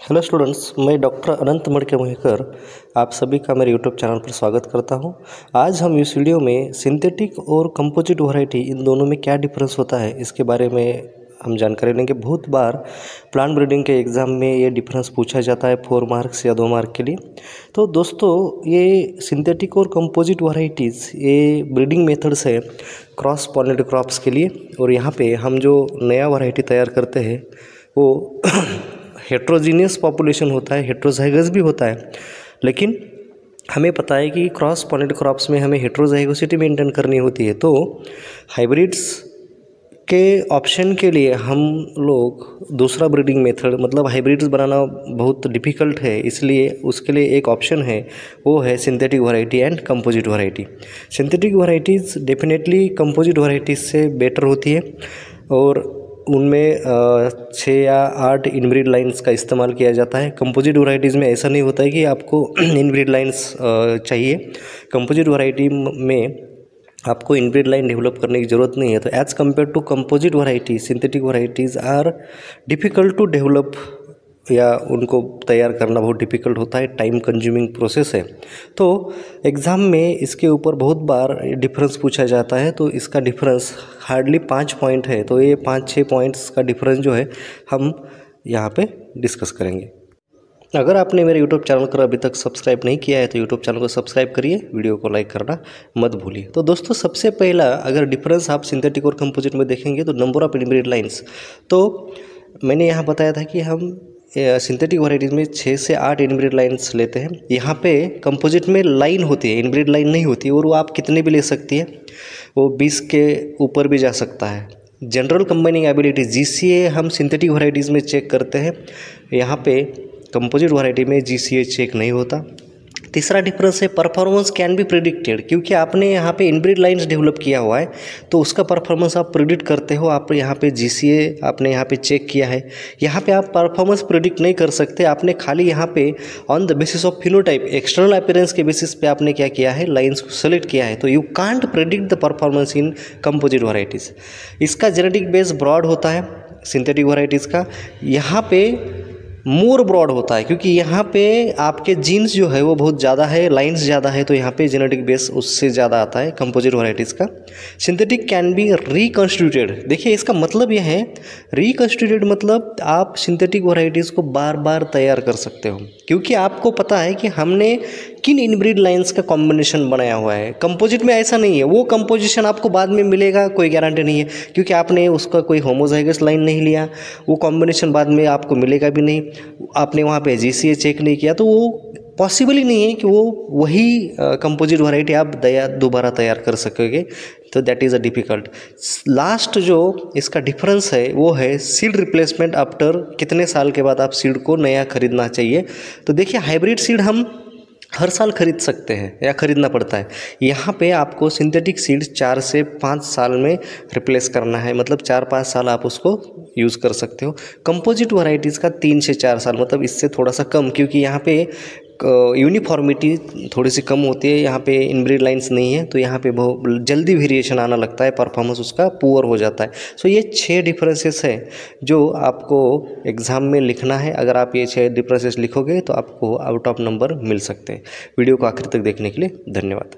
Hello students, मैं doctor अनंत मडके-मोहिकर आप सभी का मेरे यूट्यूब चैनल पर स्वागत करता हूं। आज हम इस वीडियो में सिंथेटिक और कंपोजिट वैरायटी इन दोनों में क्या डिफरेंस होता है इसके बारे में हम जानकारी लेंगे। बहुत बार प्लांट ब्रीडिंग के एग्ज़ाम में ये डिफरेंस पूछा जाता है 4 मार्क्स या 2 मार्क के लिए। तो दोस्तों, ये सिंथेटिक और कंपोजिट वैरायटीज़ ये ब्रीडिंग मेथड्स है क्रॉस पॉलिनेटेड क्रॉप्स के लिए। और यहाँ पे हम जो नया वैरायटी तैयार करते हैं वो हेट्रोजीनियस पॉपुलेशन होता है, हेट्रोजाइगस भी होता है, लेकिन हमें पता है कि क्रॉस पॉलिनेटेड क्रॉप्स में हमें हेट्रोजाइगोसिटी मेंटेन करनी होती है। तो हाइब्रिड्स के ऑप्शन के लिए हम लोग दूसरा ब्रीडिंग मेथड मतलब हाइब्रिड्स बनाना बहुत डिफ़िकल्ट है, इसलिए उसके लिए एक ऑप्शन है, वो है synthetic variety and composite variety. Synthetic varieties definitely composite varieties से बेटर होती है और उनमें 6 या 8 इनब्रीड लाइन्स का इस्तेमाल किया जाता है। कंपोजिट वैरायटीज़ में ऐसा नहीं होता है कि आपको इनब्रीड लाइन्स चाहिए। कंपोजिट वैरायटी में आपको इनब्रीड लाइन डेवलप करने की ज़रूरत नहीं है। तो as compare to composite variety, synthetic varieties are difficult to develop या उनको तैयार करना बहुत डिफ़िकल्ट होता है, टाइम कंज्यूमिंग प्रोसेस है। तो एग्ज़ाम में इसके ऊपर बहुत बार डिफरेंस पूछा जाता है। तो इसका डिफरेंस हार्डली 5 पॉइंट है। तो ये 5-6 पॉइंट्स का डिफरेंस जो है हम यहाँ पे डिस्कस करेंगे। अगर आपने मेरे यूट्यूब चैनल को अभी तक सब्सक्राइब नहीं किया है तो यूट्यूब चैनल को सब्सक्राइब करिए, वीडियो को लाइक करना मत भूलिए। तो दोस्तों, सबसे पहला अगर डिफरेंस आप सिंथेटिक और कंपोजिट में देखेंगे तो नंबर ऑफ इनब्रीड लाइन्स। तो मैंने यहाँ बताया था कि हम सिंथेटिक वैरायटीज़ में 6 से 8 इनब्रीड लाइन्स लेते हैं। यहाँ पे कंपोजिट में लाइन होती है, इनब्रीड लाइन नहीं होती, और वो आप कितने भी ले सकती है, वो 20 के ऊपर भी जा सकता है। जनरल कंबाइनिंग एबिलिटी GCA हम सिंथेटिक वैरायटीज़ में चेक करते हैं, यहाँ पे कंपोजिट वैरायटी में GCA चेक नहीं होता। तीसरा डिफरेंस है परफॉर्मेंस कैन बी प्रिडिक्टेड, क्योंकि आपने यहाँ पे इनब्रीड लाइन्स डेवलप किया हुआ है तो उसका परफॉर्मेंस आप प्रिडिक्ट करते हो। आप यहाँ पे GCA आपने यहाँ पे चेक किया है, यहाँ पे आप परफॉर्मेंस प्रिडिक्ट नहीं कर सकते। आपने खाली यहाँ पे on the basis of phenotype, external appearance के बेसिस पे आपने क्या किया है, लाइन्स को सेलेक्ट किया है। तो you can't predict the performance in composite varieties. इसका जेनेटिक बेस ब्रॉड होता है सिंथेटिक वैरायटीज़ का, यहाँ पे मोर ब्रॉड होता है, क्योंकि यहाँ पे आपके जीन्स जो है वो बहुत ज़्यादा है, लाइंस ज़्यादा है, तो यहाँ पे जेनेटिक बेस उससे ज़्यादा आता है कंपोजिट वैरायटीज़ का। Synthetic can be reconstituted. देखिए, इसका मतलब यह है, रिकंस्टिट्यूटेड मतलब आप सिंथेटिक वैरायटीज़ को बार बार तैयार कर सकते हो, क्योंकि आपको पता है कि हमने किन इनब्रीड लाइन्स का कॉम्बिनेशन बनाया हुआ है। कंपोजिट में ऐसा नहीं है, वो कंपोजिशन आपको बाद में मिलेगा, कोई गारंटी नहीं है, क्योंकि आपने उसका कोई होमोजाइगस लाइन नहीं लिया, वो कॉम्बिनेशन बाद में आपको मिलेगा भी नहीं। आपने वहाँ पे GCA चेक नहीं किया, तो वो पॉसिबल ही नहीं है कि वो वही कंपोजिट वैरायटी आप दोबारा तैयार कर सकोगे। तो that is a difficult. Last जो इसका डिफरेंस है वो है सीड रिप्लेसमेंट आफ्टर कितने साल के बाद आप सीड को नया खरीदना चाहिए। तो देखिए, हाइब्रिड सीड हम हर साल खरीद सकते हैं या खरीदना पड़ता है। यहाँ पे आपको सिंथेटिक सीड 4 से 5 साल में रिप्लेस करना है, मतलब 4-5 साल आप उसको यूज़ कर सकते हो। कंपोजिट वैरायटीज़ का 3 से 4 साल, मतलब इससे थोड़ा सा कम, क्योंकि यहाँ पे यूनिफॉर्मिटी थोड़ी सी कम होती है, यहाँ पे इनब्रीड लाइन्स नहीं है, तो यहाँ पे बहुत जल्दी वेरिएशन आना लगता है, परफॉर्मेंस उसका पुअर हो जाता है। सो ये 6 डिफरेंसेस है जो आपको एग्ज़ाम में लिखना है। अगर आप ये 6 डिफरेंसेस लिखोगे तो आपको आउट ऑफ नंबर मिल सकते हैं। वीडियो को आखिर तक देखने के लिए धन्यवाद।